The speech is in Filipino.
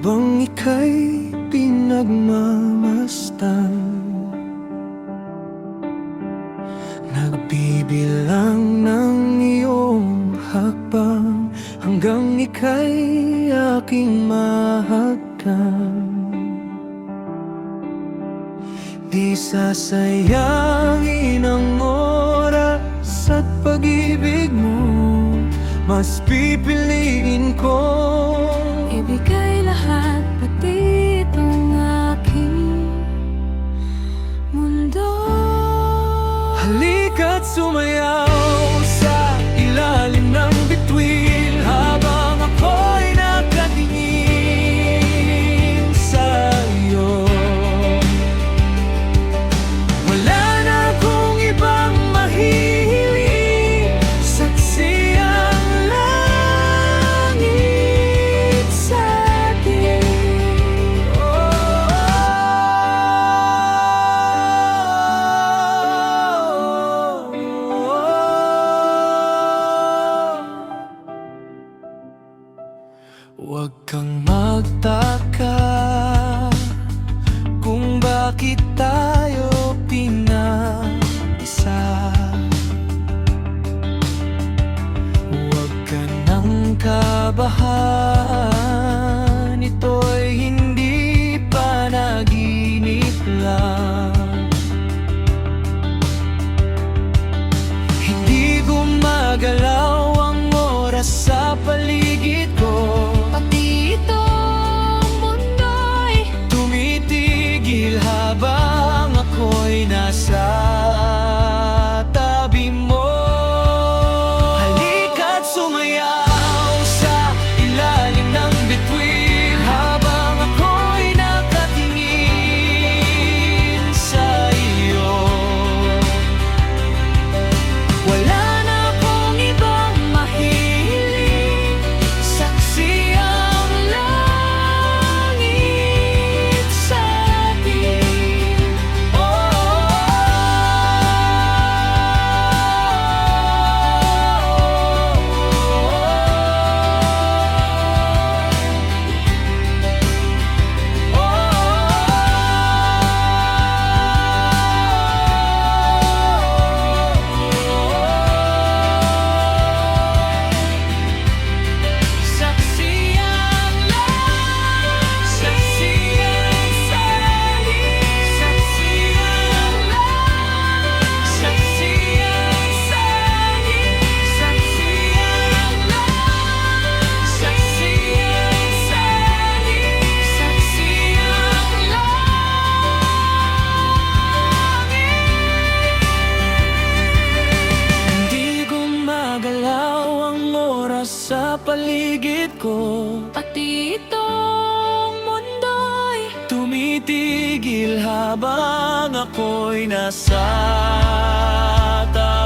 habang ika'y pinagmamasdan. Nagbibilang ng iyong hakbang hanggang ika'y aking mahagkan. Di sasayangin ang oras at pag-ibig mo, mas pipiliin kong ibigay lahat, pati itong aking mundo. Halika't sumayaw sa ilalim ng bituin habang ako'y nakatingin sa iyo. Wala na akong ibang mahihiling, saksi ang langit sa atin. Huwag kang magtaka kung bakit tayo pinag-isa. Huwag ka nang kabahan, ito'y hindi panaginip lang. Hindi gumagalaw ang oras sa paligid ko, Pati itong mundo'y tumitigil habang ako'y nasa tabi mo. Halika't sumayaw sa ilalim ng bituin habang ako'y nakatingin sa iyo. Wala na akong ibang mahihiling, saksi ang langit sa atin. Saksi ang langit, saksi ang langit, saksi ang langit, saksi ang langit, saksi ang langit, saksi ang langit, saksi ang langit. Hindi gumagalaw ang oras sa paligid ko, pati itong mundo'y tumitigil habang ako'y nasa tabi